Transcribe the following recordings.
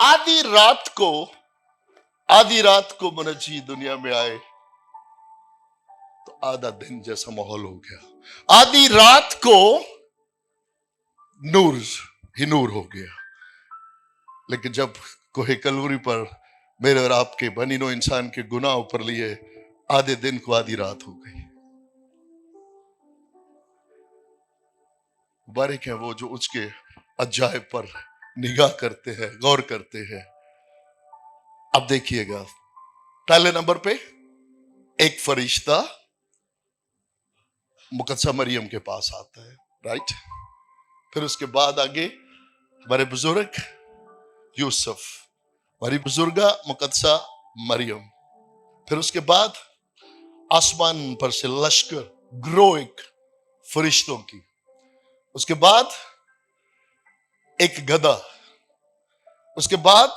आधी रात को आधी रात को मुनज्जी दुनिया में आए तो आधा दिन जैसा माहौल हो गया। आधी रात को नूर ही नूर हो गया। लेकिन जब कोहे कलवरी पर मेरे और आपके बनीनो इंसान के गुनाह ऊपर लिए, आधे दिन को आधी रात हो गई। मुबारक है वो जो उसके अजायब पर निगाह करते हैं, गौर करते हैं। अब देखिएगा, पहले नंबर पे एक फरिश्ता मुकद्दसा मरियम के पास आता है, राइट। फिर उसके बाद आगे हमारे बुजुर्ग यूसुफ, हमारी बुजुर्गा मुकद्दसा मरियम। फिर उसके बाद आसमान पर से लश्कर ग्रोइक फरिश्तों की। उसके बाद एक गधा, उसके बाद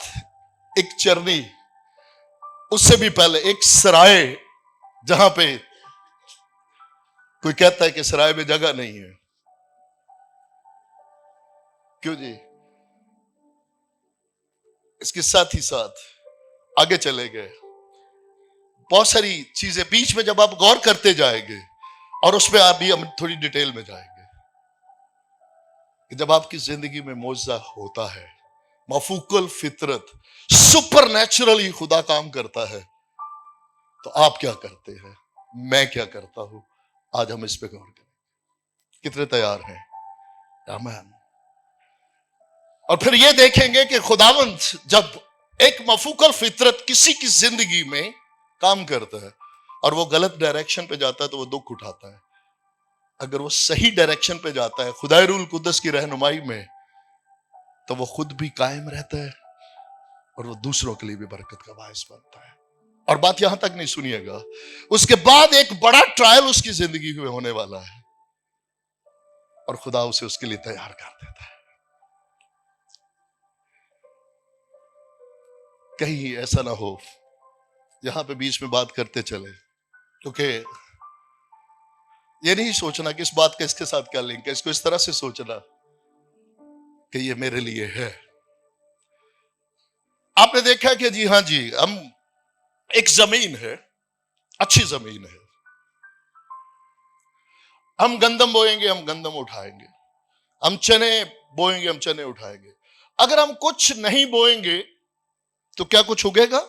एक चरनी, उससे भी पहले एक सराय, जहां पे कोई कहता है कि सराय में जगह नहीं है। क्यों जी? इसके साथ ही साथ आगे चले गए, बहुत सारी चीजें बीच में जब आप गौर करते जाएंगे, और उसमें आप भी हम थोड़ी डिटेल में जाएंगे कि जब आपकी जिंदगी में मौजज़ा होता है, मफूकल फितरत, सुपर नेचुरली खुदा काम करता है, तो आप क्या करते हैं, मैं क्या करता हूं। आज हम इस पे गौर करें। कितने तैयार हैं? आमीन। और फिर ये देखेंगे कि खुदावंद जब एक मफूकल फितरत किसी की जिंदगी में काम करता है और वो गलत डायरेक्शन पे जाता है तो वो दुख उठाता है। अगर वो सही डायरेक्शन पे जाता है खुदाए रूल कुद्दस की रहनुमाई में, तो वो खुद भी कायम रहता है और वो दूसरों के लिए भी बरकत का बायस बनता है। और बात यहां तक नहीं, सुनिएगा, उसके बाद एक बड़ा ट्रायल उसकी जिंदगी में होने वाला है और खुदा उसे उसके लिए तैयार कर देता है। कहीं ऐसा ना हो यहां पे बीच में बात करते चले, क्योंकि ये नहीं सोचना कि इस बात का इसके साथ क्या लिंक है। इसको इस तरह से सोचना कि ये मेरे लिए है। आपने देखा कि जी हाँ जी, हम एक जमीन है, अच्छी जमीन है, हम गंदम बोएंगे, हम गंदम उठाएंगे, हम चने बोएंगे, हम चने उठाएंगे। अगर हम कुछ नहीं बोएंगे तो क्या कुछ उगेगा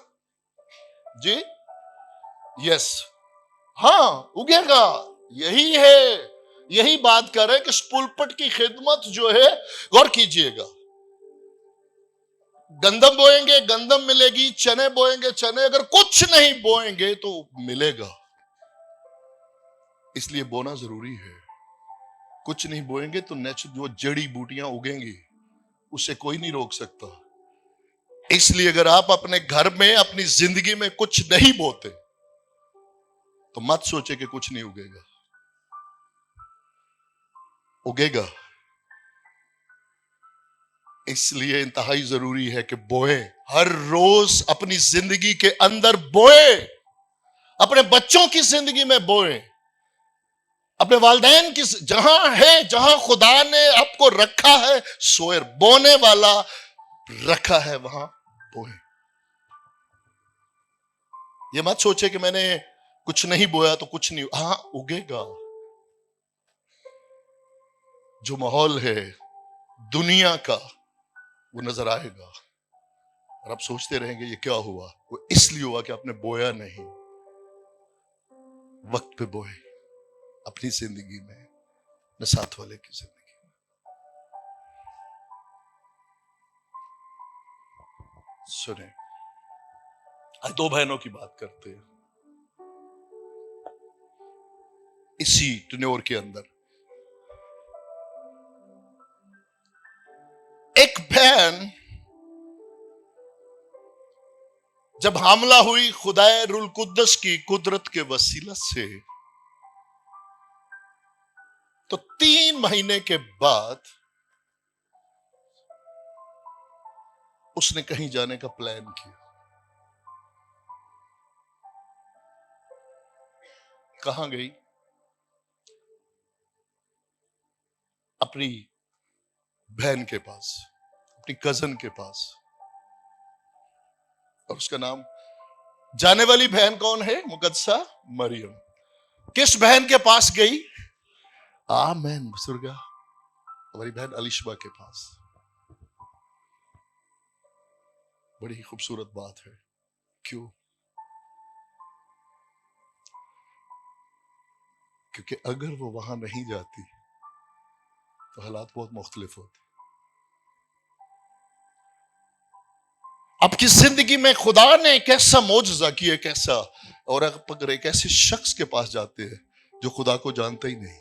जी? यस, हाँ उगेगा। यही है, यही बात कर रहे हैं कि इस पुलपट की खिदमत जो है, गौर कीजिएगा, गंदम बोएंगे गंदम मिलेगी, चने बोएंगे चने, अगर कुछ नहीं बोएंगे तो मिलेगा। इसलिए बोना जरूरी है। कुछ नहीं बोएंगे तो नेचुरल जो जड़ी बूटियां उगेंगी उसे कोई नहीं रोक सकता। इसलिए अगर आप अपने घर में अपनी जिंदगी में कुछ नहीं बोते तो मत सोचे कि कुछ नहीं उगेगा, उगेगा। इसलिए इंतहाई जरूरी है कि बोए, हर रोज अपनी जिंदगी के अंदर बोए, अपने बच्चों की जिंदगी में बोए, अपने वालिदैन की, जहां है, जहां खुदा ने आपको रखा है, सोयर बोने वाला रखा है, वहां बोए। ये मत सोचे कि मैंने कुछ नहीं बोया तो कुछ नहीं, हाँ उगेगा। जो माहौल है दुनिया का वो नजर आएगा और आप सोचते रहेंगे ये क्या हुआ। वो इसलिए हुआ कि आपने बोया नहीं, वक्त पे बोए अपनी जिंदगी में, न साथ वाले की जिंदगी में। सुने, आज दो बहनों की बात करते हैं इसी टनोर के अंदर। एक बहन जब हामला हुई खुदाए रुल कुद्दस की कुदरत के वसीला से, तो 3 महीने के बाद उसने कहीं जाने का प्लान किया। कहां गई? अपनी बहन के पास, अपनी कजन के पास। और उसका नाम, जाने वाली बहन कौन है? मुकद्दसा मरियम। किस बहन के पास गई? आमेन बुजुर्गा, हमारी बहन अलिशबा के पास। बड़ी खूबसूरत बात है। क्यों? क्योंकि अगर वो वहां नहीं जाती तो हालात बहुत मुख्तलिफ होते। आपकी जिंदगी में खुदा ने एक ऐसा मौजज़ा किया, कैसा, और अगर एक ऐसे शख्स के पास जाते हैं जो खुदा को जानता ही नहीं,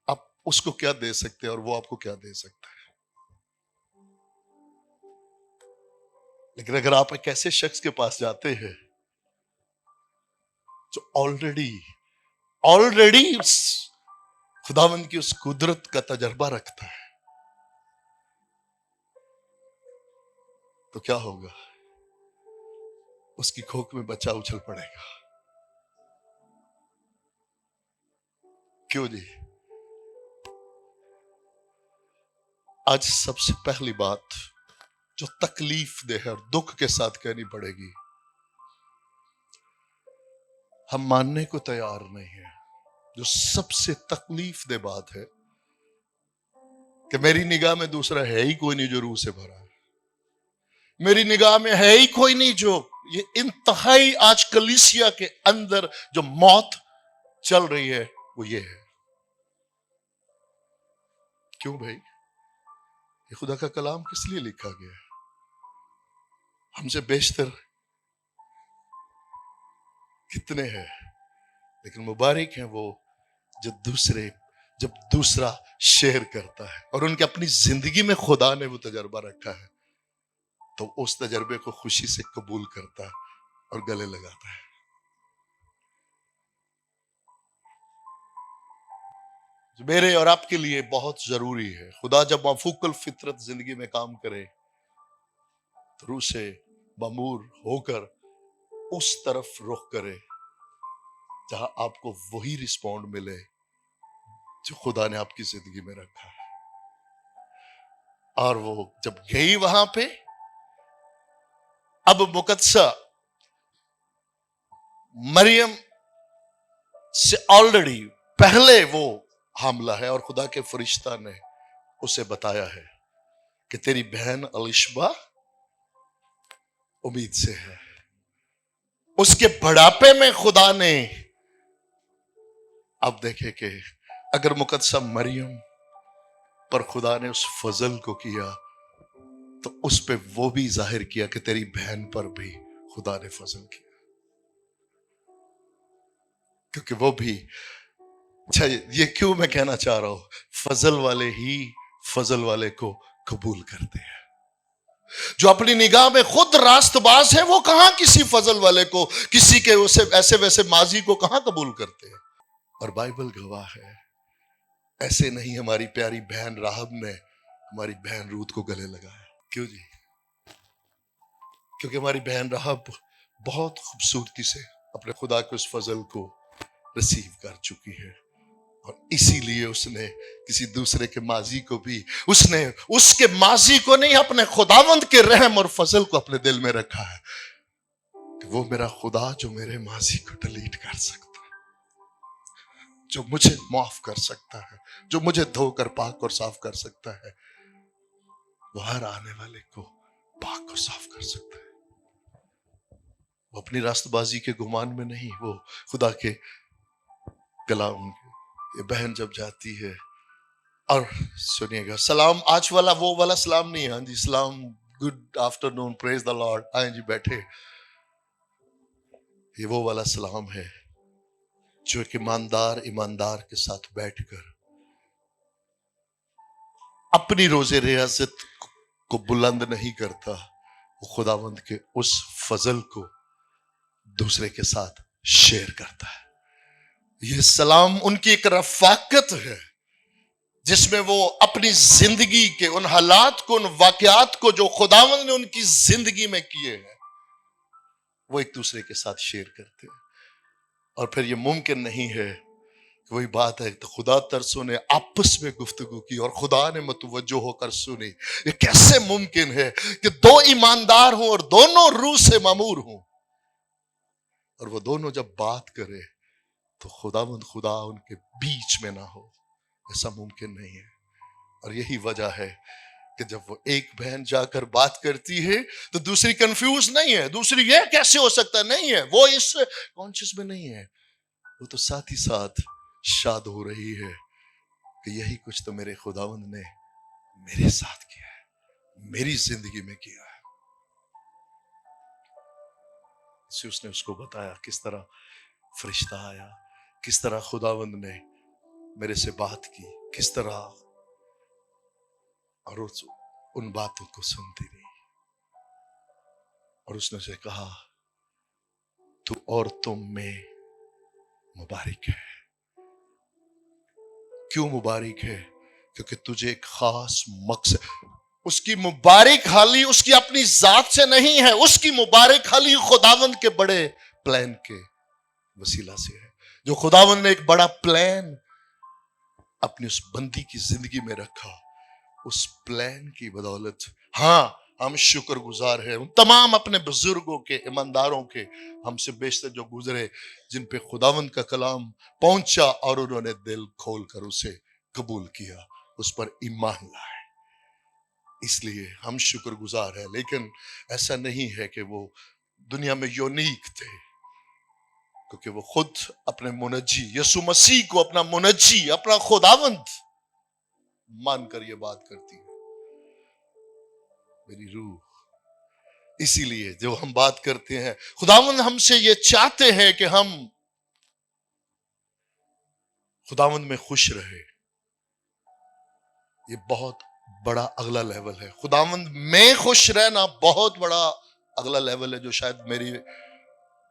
आप उसको क्या दे सकते हैं और वो आपको क्या दे सकता है? लेकिन अगर आप एक ऐसे शख्स के पास जाते हैं जो ऑलरेडी ऑलरेडी उस खुदावंद की उस कुदरत का तजर्बा रखता है, तो क्या होगा? उसकी खोख में बच्चा उछल पड़ेगा। क्यों जी? आज सबसे पहली बात जो तकलीफ दे है और दुख के साथ कहनी पड़ेगी, हम मानने को तैयार नहीं है, जो सबसे तकलीफ दे बात है कि मेरी निगाह में दूसरा है ही कोई नहीं जो रूह से भरा है। मेरी निगाह में है ही कोई नहीं जो, ये इंतहाई आज कलीसिया के अंदर जो मौत चल रही है वो ये है। क्यों भाई? ये खुदा का कलाम किस लिए लिखा गया है? हमसे बेशतर कितने हैं, लेकिन मुबारक हैं वो जब दूसरा शेयर करता है और उनके अपनी जिंदगी में खुदा ने वो तजर्बा रखा है, तो उस तजर्बे को खुशी से कबूल करता है और गले लगाता है। जो मेरे और आपके लिए बहुत जरूरी है, खुदा जब माफूकल फितरत जिंदगी में काम करे तो रूह से मामूर होकर उस तरफ रुख करे जहां आपको वही रिस्पॉन्ड मिले जो खुदा ने आपकी जिंदगी में रखा है। और वो जब गई वहां पे, अब मुकद्दसा मरियम से ऑलरेडी पहले वो हामला है और खुदा के फरिश्ता ने उसे बताया है कि तेरी बहन अलिशबा उम्मीद से है। उसके बुढ़ापे में खुदा ने, अब देखे कि अगर मुकद्दसा मरियम पर खुदा ने उस फजल को किया तो उस पे वो भी जाहिर किया कि तेरी बहन पर भी खुदा ने फजल किया, क्योंकि वो भी, अच्छा ये क्यों मैं कहना चाह रहा हूं, फजल वाले ही फजल वाले को कबूल करते हैं। जो अपनी निगाह में खुद रास्तबाज है वो कहां किसी फजल वाले को, किसी के उसे ऐसे वैसे माजी को कहां कबूल करते हैं। और बाइबल गवाह है, ऐसे नहीं हमारी प्यारी बहन राहब ने हमारी बहन रूत को गले लगाया। क्यों जी? क्योंकि हमारी बहन राहब बहुत खूबसूरती से अपने खुदा के उस फजल को रिसीव कर चुकी है, और इसीलिए उसने किसी दूसरे के माजी को भी, उसने उसके माजी को नहीं, अपने खुदावंद के रहम और फजल को अपने दिल में रखा है कि वो मेरा खुदा जो मेरे माजी को डिलीट कर सकता है, जो मुझे माफ कर सकता है, जो मुझे धोकर पाक और साफ कर सकता है, वो हर आने वाले को पाक और साफ कर सकता है। वो अपनी रास्तबाजी के गुमान में नहीं, वो खुदा के कलाम। ये बहन जब जाती है, और सुनिएगा, सलाम आज वाला वो वाला सलाम नहीं है, हाँ जी सलाम, good afternoon, praise the Lord, आए जी बैठे, ये वो वाला सलाम है जो एक ईमानदार के साथ बैठकर अपनी रोजे रियासत को बुलंद नहीं करता, वो खुदावंद के उस फजल को दूसरे के साथ शेयर करता है। ये सलाम उनकी एक रफाकत है जिसमें वो अपनी जिंदगी के उन हालात को, उन वाकयात को जो खुदावंद ने उनकी जिंदगी में किए हैं, वो एक दूसरे के साथ शेयर करते हैं। और फिर ये मुमकिन नहीं है वही बात है, तो खुदा तरसों ने आपस में गुफ्तगू की और खुदा ने मतवज्जो होकर सुनी। ये कैसे मुमकिन है कि दो ईमानदार हों और दोनों रूह से मामूर हों, और वो दोनों जब बात करे तो खुदा उनके बीच में ना हो? ऐसा मुमकिन नहीं है। और यही वजह है कि जब वो एक बहन जाकर बात करती है तो दूसरी कंफ्यूज नहीं है, दूसरी ये कैसे हो सकता नहीं है, वो इस कॉन्शियस में नहीं है, वो तो साथ ही साथ शाद हो रही है कि यही कुछ तो मेरे खुदावंद ने मेरे साथ किया है, मेरी जिंदगी में किया है। उसने उसको बताया किस तरह फरिश्ता आया, किस तरह खुदावंद ने मेरे से बात की, किस तरह, और उन बातों को सुनती रही। और उसने उसे कहा, तू औरतों में मुबारक है। क्यों मुबारक है? क्योंकि तुझे एक खास मकसद, उसकी मुबारक हाली उसकी अपनी जात से नहीं है, उसकी मुबारक हाली खुदावंद के बड़े प्लान के वसीला से है। जो खुदावंद ने एक बड़ा प्लान अपनी उस बंदी की जिंदगी में रखा, उस प्लान की बदौलत हाँ हम शुक्रगुजार हैं उन तमाम अपने बुजुर्गों के, ईमानदारों के, हमसे बेशतर जो गुजरे, जिन पे खुदावंद का कलाम पहुंचा और उन्होंने दिल खोल कर उसे कबूल किया, उस पर ईमान लाए। इसलिए हम शुक्रगुजार हैं। लेकिन ऐसा नहीं है कि वो दुनिया में यूनिक थे, क्योंकि वो खुद अपने मुनज्जी यसु मसीह को अपना मुनज्जी, अपना खुदावंद मानकर ये बात करती है, मेरी रूह। इसीलिए जो हम बात करते हैं, खुदावंद हमसे ये चाहते हैं कि हम खुदावंद में खुश रहे। ये बहुत बड़ा अगला लेवल है। खुदावंद में खुश रहना बहुत बड़ा अगला लेवल है, जो शायद मेरी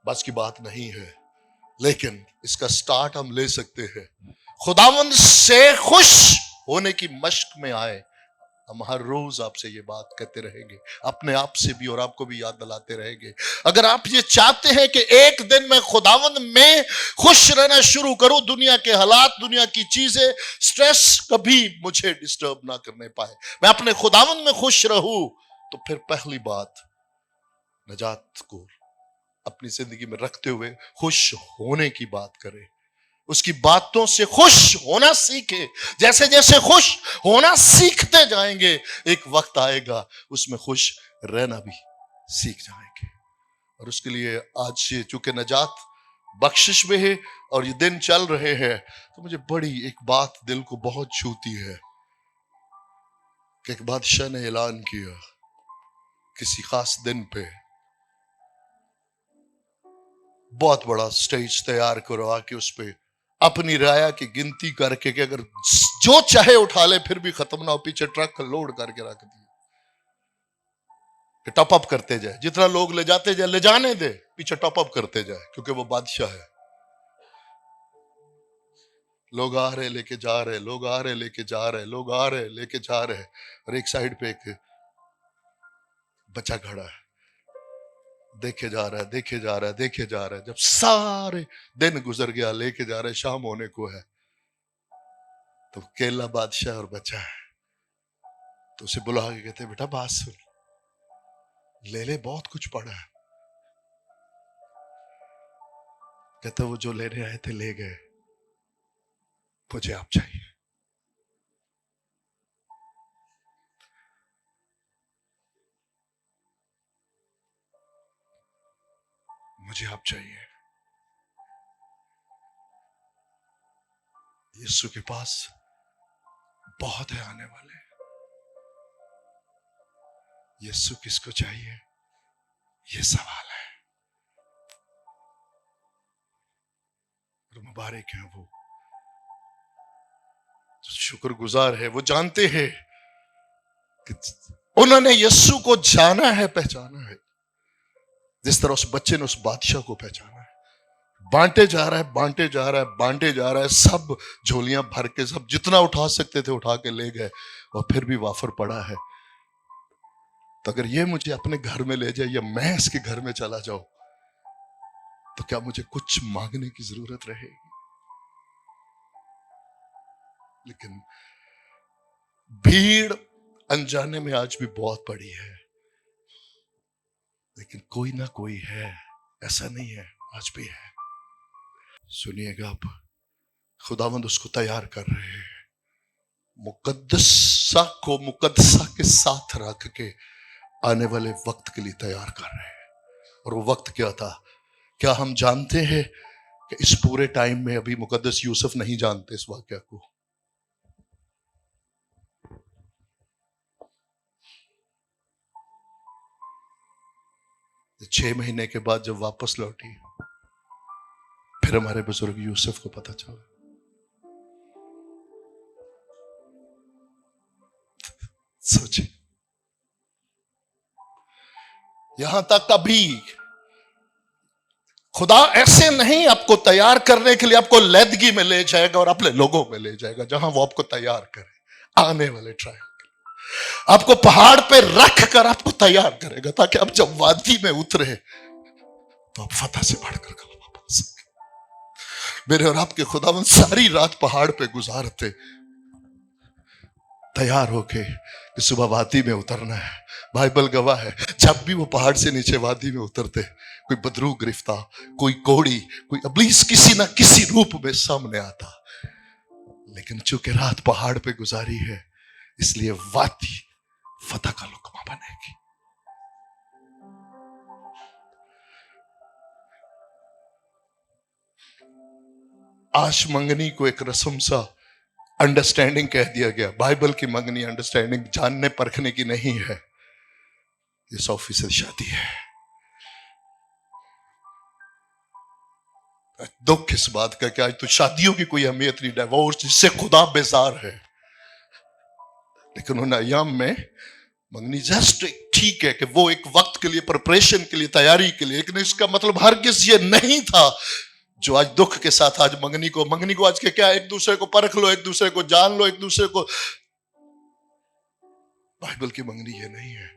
बस की बात नहीं है, लेकिन इसका स्टार्ट हम ले सकते हैं। खुदावंद से खुश होने की मश्क में आए। हम हर रोज आपसे ये बात कहते रहेंगे, अपने आप से भी और आपको भी याद दिलाते रहेंगे। अगर आप ये चाहते हैं कि एक दिन मैं खुदावंद में खुश रहना शुरू करूं, दुनिया के हालात, दुनिया की चीजें, स्ट्रेस कभी मुझे डिस्टर्ब ना करने पाए, मैं अपने खुदावंद में खुश रहूं, तो फिर पहली बात, नजात को अपनी जिंदगी में रखते हुए खुश होने की बात करें। उसकी बातों से खुश होना सीखे। जैसे जैसे खुश होना सीखते जाएंगे, एक वक्त आएगा उसमें खुश रहना भी सीख जाएंगे। और उसके लिए आज ये चूंकि नजात बख्शिश में है और ये दिन चल रहे हैं, तो मुझे बड़ी एक बात दिल को बहुत छूती है कि एक बादशाह ने ऐलान किया, किसी खास दिन पे बहुत बड़ा स्टेज तैयार करो, आके उस पे अपनी राया की गिनती करके कि अगर जो चाहे उठा ले फिर भी खत्म ना हो, पीछे ट्रक लोड करके रख दिए, टॉप अप करते जाए, जितना लोग ले जाते जाए ले जाने दे, पीछे टॉप अप करते जाए, क्योंकि वो बादशाह है। लोग आ रहे लेके जा रहे, लोग आ रहे लेके जा रहे, लोग आ रहे लेके जा रहे, और एक साइड पे एक बच्चा खड़ा है, देखे जा रहा है, देखे जा रहा है, देखे जा रहा है। जब सारे दिन गुजर गया, लेके जा रहे, शाम होने को है, तो केला बादशाह और बच्चा है, तो उसे बुला के कहते, बेटा बात सुन, ले ले, बहुत कुछ पड़ा है। कहते वो जो लेने आए थे ले गए, मुझे आप चाहिए। मुझे आप चाहिए। यीशु के पास बहुत है आने वाले। यीशु किसको चाहिए, ये सवाल है। और मुबारक है वो जो शुक्रगुजार है, वो जानते हैं कि उन्होंने यीशु को जाना है, पहचाना है, जिस तरह उस बच्चे ने उस बादशाह को पहचाना है। बांटे जा रहा है, बांटे जा रहा है, बांटे जा रहा है, सब झोलियां भर के, सब जितना उठा सकते थे उठा के ले गए, और फिर भी वाफर पड़ा है। तो अगर ये मुझे अपने घर में ले जाए या मैं इसके घर में चला जाऊं, तो क्या मुझे कुछ मांगने की जरूरत रहेगी? लेकिन भीड़ अनजाने में आज भी बहुत बड़ी है, लेकिन कोई ना कोई है, ऐसा नहीं है, आज भी है। सुनिएगा, अब खुदावंद उसको तैयार कर रहे हैं, मुकद्दसा को मुकद्दसा के साथ रख के आने वाले वक्त के लिए तैयार कर रहे हैं। और वो वक्त क्या था? क्या हम जानते हैं कि इस पूरे टाइम में अभी मुकद्दस यूसुफ नहीं जानते इस वाक्य को? तो 6 महीने के बाद जब वापस लौटी, फिर हमारे बुजुर्ग यूसुफ को पता चला। सोचिए, यहां तक अभी खुदा ऐसे नहीं आपको तैयार करने के लिए आपको लैदगी में ले जाएगा और अपने लोगों में ले जाएगा, जहां वो आपको तैयार करे आने वाले ट्रायल। आपको पहाड़ पे रख कर आपको तैयार करेगा, ताकि आप जब वादी में उतरे तो आप फतह से बढ़कर कलमा पढ़ सके। मेरे और आपके खुदावंद सारी रात पहाड़ पे गुजारते, तैयार होके कि सुबह वादी में उतरना है। बाइबल गवाह है, जब भी वो पहाड़ से नीचे वादी में उतरते, कोई बदरू गिरफ्ता, कोई कोड़ी, कोई अब्लीस किसी ना किसी रूप में सामने आता। लेकिन चूंकि रात पहाड़ पे गुजारी है, इसलिए वादी फतह का लुकमा बनेगी। आज मंगनी को एक रस्म सा अंडरस्टैंडिंग कह दिया गया। बाइबल की मंगनी अंडरस्टैंडिंग जानने परखने की नहीं है, ये 100% शादी है। दुख इस बात का कि आज तो शादियों की कोई अहमियत नहीं, डिवोर्स जिससे खुदा बेजार है। लेकिन उन अय्याम में मंगनी जस्ट ठीक है कि वो एक वक्त के लिए, प्रिपरेशन के लिए, तैयारी के लिए, लेकिन इसका मतलब हरगिज़ ये नहीं था जो आज दुख के साथ आज मंगनी को आज के क्या, एक दूसरे को परख लो, एक दूसरे को जान लो, एक दूसरे को। बाइबल की मंगनी ये नहीं है।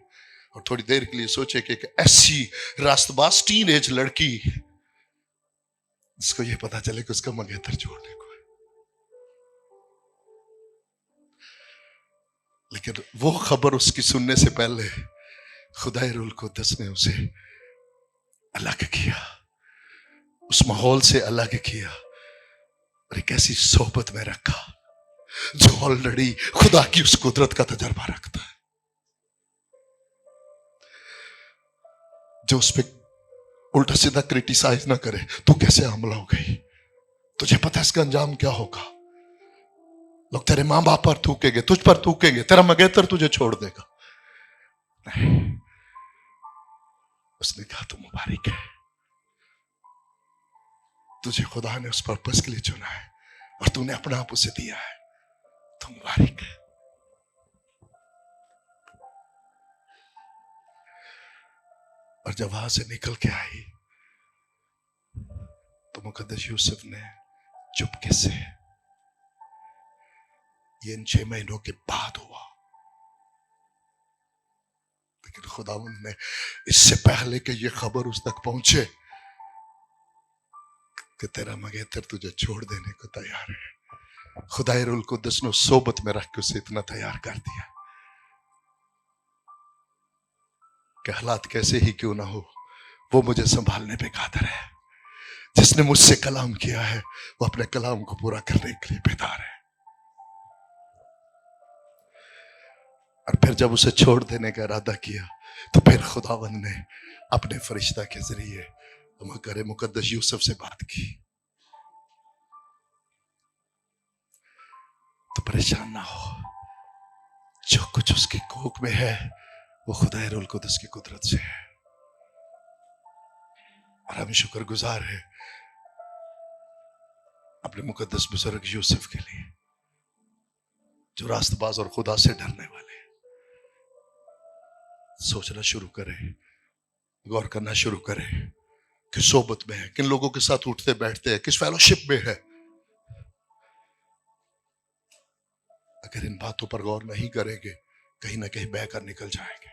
और थोड़ी देर के लिए सोचे कि एक ऐसी रास्तबाज टीन एज लड़की, जिसको ये पता चले कि उसका मंगेतर छोड़ने को है, लेकिन वो खबर उसकी सुनने से पहले खुदाए रूल कुद्दस ने उसे अलग किया, उस माहौल से अलग किया और एक ऐसी सोहबत में रखा जो ऑलरेडी खुदा की उस कुदरत का तजर्बा रखता है, जो उस पर उल्टा सीधा क्रिटिसाइज ना करे। तू कैसे हमला हो गई, तुझे पता है इसका अंजाम क्या होगा, लोग तेरे मां बाप पर थूकेंगे, तुझ पर थूकेंगे, तेरा मंगेतर तुझे छोड़ देगा। नहीं, उसने कहा तू मुबारक है, तुझे खुदा ने उस पर्पस के लिए चुना है और तूने अपना आप उसे दिया है, तो मुबारक है। और जब वहां से निकल के आई तो मुकद्दस यूसुफ ने चुपके से, ये इन 6 महीनों के बाद हुआ, लेकिन खुदावंद ने इससे पहले कि ये खबर उस तक पहुंचे कि तेरा मंगेतर तुझे छोड़ देने को तैयार है, खुदाए रूल कुद्दस ने सोबत में रख के उसे इतना तैयार कर दिया कि हालात कैसे ही क्यों ना हो, वो मुझे संभालने पे कादर है। जिसने मुझसे कलाम किया है वो अपने कलाम को पूरा करने के लिए बेदार है। और फिर जब उसे छोड़ देने का इरादा किया तो फिर खुदावंद ने अपने फरिश्ता के जरिए मगर मुकद्दस यूसुफ से बात की, तो परेशान ना हो, जो कुछ उसकी कोख में है वो खुदा रूल कुद्दस की कुदरत से है। और हम शुक्रगुजार है अपने मुकद्दस बुजुर्ग यूसुफ के लिए, जो रास्तबाज और खुदा से डरने वाले। सोचना शुरू करें, गौर करना शुरू करें किस सोबत में है, किन लोगों के साथ उठते बैठते हैं, किस फेलोशिप में है। अगर इन बातों पर गौर नहीं करेंगे, कहीं ना कहीं बहकर निकल जाएंगे।